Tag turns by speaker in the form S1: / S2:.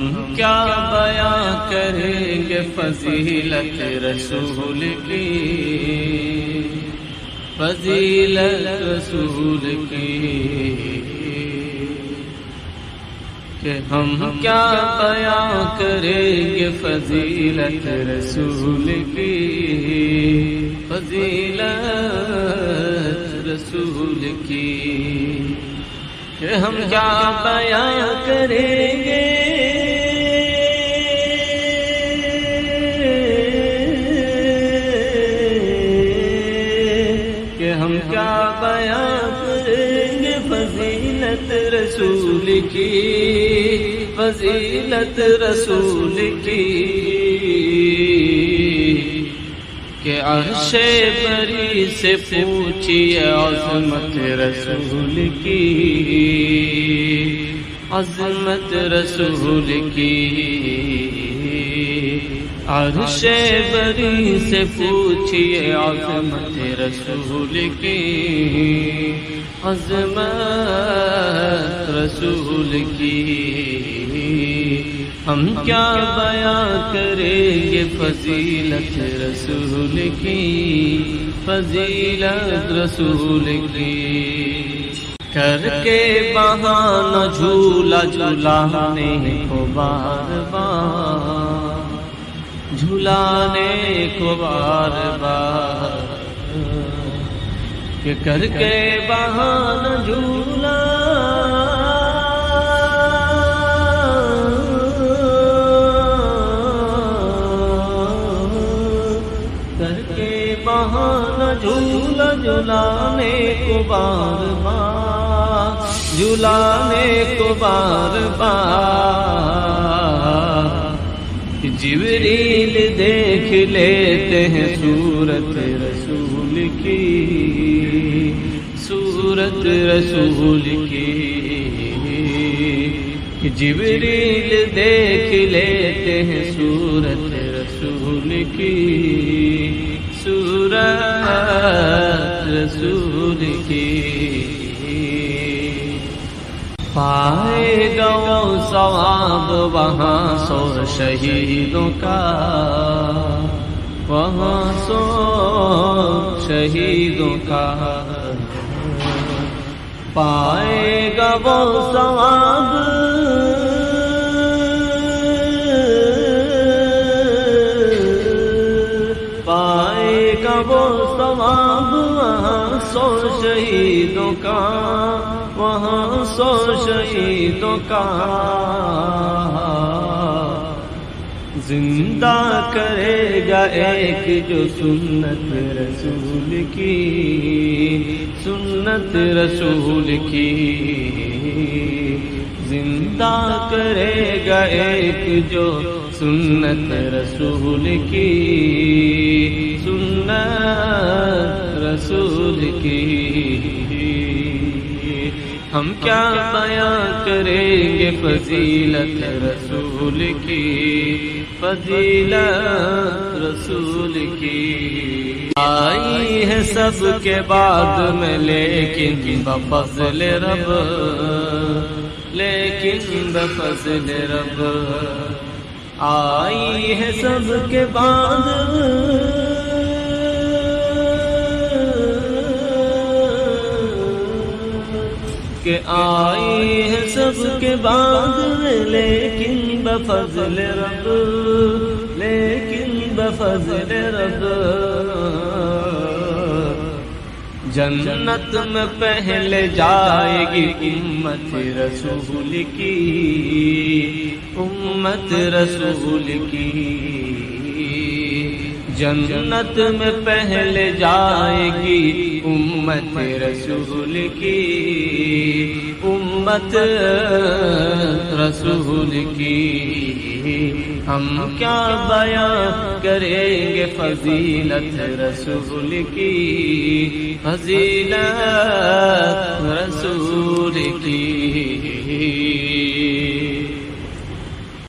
S1: ہم کیا بیاں کریں گے فضیلت رسول کی، فضیلت رسول کی، کہ ہم کیا بیاں کریں گے فضیلت رسول کی، فضیلت رسول کی، کہ ہم کیا بیاں کریں گے کہ ہم کیا بیاں کریں گے فضیلت رسول کی، فضیلت رسول کی، کہ عرش بری سے پوچھیے عظمت رسول کی، عظمت رسول کی، عرش بری سے پوچھیے عظمت رسول کی، عظمت رسول کی، ہم کیا بیاں کریں گے فضیلت رسول کی، فضیلت رسول کی، کر کے بہانہ جھولا جھولانے کو بار بار، جھولانے کو بار بار، کہ کر کے بہانہ جھولا جھولا جھولانے کو بار بار، جھولانے کو بار بار، جبریل دیکھ لیتے ہیں صورت رسول کی، صورت رسول کی، جبریل دیکھ لیتے ہیں صورت رسول کی، صورت رسول کی، پائے گا وہ ثواب وہاں 100 شہیدوں کا، وہاں 100 شہیدوں کا، پائے گا وہ ثواب وہ ثواب وہاں 100 شہیدوں کا، وہاں 100 شہیدوں کا، زندہ کرے گا ایک جو سنت رسول کی، سنت رسول کی، زندہ کرے گا ایک جو سنت رسول کی، سنت رسول کی، ہم کیا بیاں کریں گے فضیلت رسول کی، فضیلت رسول کی، آئی ہے سب کے بعد میں لیکن بفضل رب، لیکن بفضل رب، آئی ہے سب کے بعد کہ آئی ہے سب کے بعد، لیکن بفضل رب، لیکن بفضل رب، جنت میں پہلے جائے گی امت رسول کی، امت رسول کی، جنت میں پہلے جائے گی امت رسول کی، امت رسول کی، ہم کیا بیاں کریں گے فضیلت رسول کی، فضیلت رسول کی،